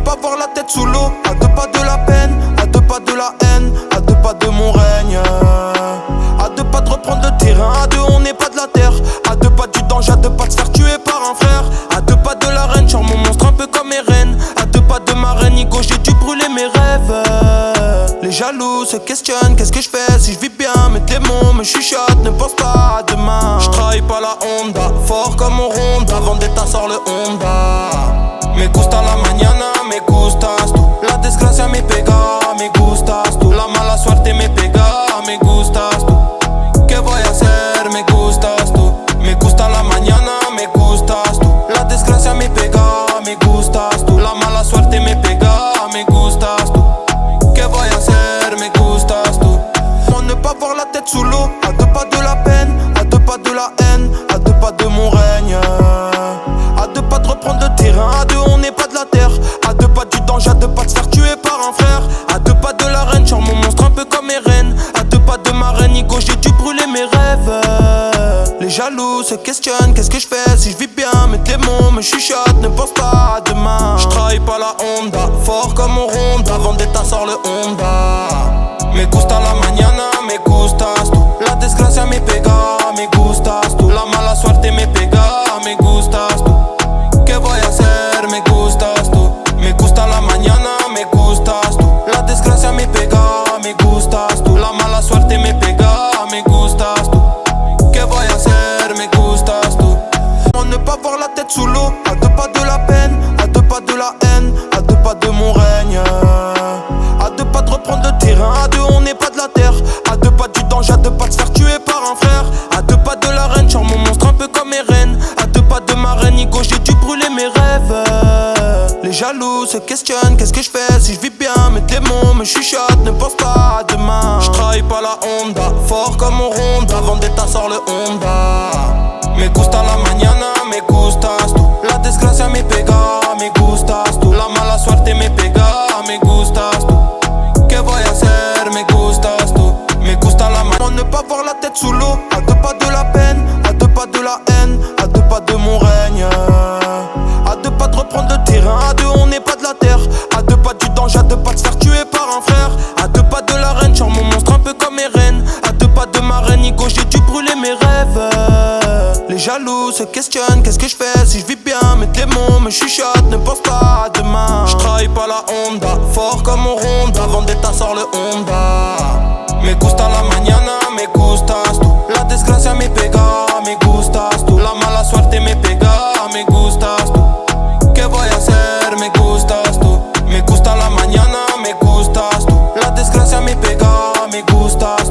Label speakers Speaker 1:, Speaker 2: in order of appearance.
Speaker 1: pas voir la tête sous l'eau. À deux pas de la peine, à deux pas de la haine, à deux pas de mon règne. À deux pas de reprendre le terrain, à deux on n'est pas de la terre. À deux pas du danger, à deux pas de se faire tuer par un frère. À deux pas de l'arène, genre mon monstre un peu comme Eren. À deux pas de ma reine, Igo, j'ai dû brûler mes rêves. Les jaloux se questionnent, qu'est-ce que je fais si je vis bien? Mes démons me chuchotent, ne pense pas à demain. Je trahis pas la Honda, fort comme au Honda. Vendetta sort le Honda. Me gusta la mañana, me gustas tú. La desgracia me pega, me gustas tú. La mala suerte me pega, me gustas tú. ¿Qué voy a hacer? Me gustas tú. Me gusta la mañana, me gustas tú. La desgracia me pega, me gustas tú. La mala suerte me pega, me gustas tú. ¿Qué voy a hacer? Me gustas tú. Pour ne pas voir la tête sous l'eau. À deux pas de la peine, à deux pas de la haine, à deux pas de mon règne. À deux pas de reprendre le terrain, à deux on n'est pas de la terre. À deux pas du danger, à deux pas de se faire tuer par un frère. À deux pas de la reine, genre mon monstre un peu comme Eren. À deux pas de ma reine, Igo, j'ai dû brûler mes rêves. Les jaloux se questionnent, qu'est-ce que je fais si je vis bien? Mes démons me chuchotent, ne pense pas à demain. Je trahis pas la Honda, fort comme au Honda. Vendetta sort le Honda. Me gusta la mañana, me gustas tú. La desgracia me pega, me gustas tú. La mala suerte me pega, me gustas tú. ¿Qué voy a hacer? Me gustas tú. Me gusta la mañana, me gustas tú. La desgracia me pega, me gustas tú. La mala suerte me pega, me gustas tú. ¿Qué voy a hacer? Me gustas tú. Pour ne pas voir la tête sous l'eau. À deux pas de la peine, à deux pas de la haine, à deux pas de mon règne. À deux pas de reprendre le terrain, à deux on n'est pas de la terre. À deux pas du danger, à deux pas de se faire tuer par un frère. À deux pas de la reine, genre mon monstre un peu comme Eren. À deux pas de ma reine, Igo, j'ai dû brûler mes rêves. Les jaloux se questionnent, qu'est-ce que je fais si je vis bien? Mes démons me chuchotent, ne pense pas à demain. Je trahis pas la Honda, fort comme au Honda. Vendetta sort le Honda. Me gusta la mañana, me gustas tú. La desgracia me pega, me gustas tú. La mala suerte me pega, me gustas tú. ¿Qué voy a hacer? Me gustas tú. Me gusta la mañana. Pour ne pas voir la tête sous l'eau. À deux pas de la peine, à deux pas de la haine, à deux pas de mon règne. À deux pas de reprendre le terrain, à deux on n'est pas de la terre. À deux pas du danger, à deux pas de se faire tuer par un frère. À deux pas de la reine, genre mon monstre un peu comme Eren. À deux pas de ma reine, Igo, j'ai dû brûler mes rêves. Les jaloux se questionnent, qu'est-ce que je fais si je vis bien? Mes démons me chuchotent, ne pense pas à demain. Je trahis pas la Honda, fort comme au Honda. Vendetta sort le Honda. Me gusta la mañana, me gustas tú. La desgracia me pega, me gustas tú. La mala suerte me pega, me gustas tú. ¿Qué voy a hacer? Me gustas tú. Me gusta la mañana, me gustas tú. La desgracia me pega, me gustas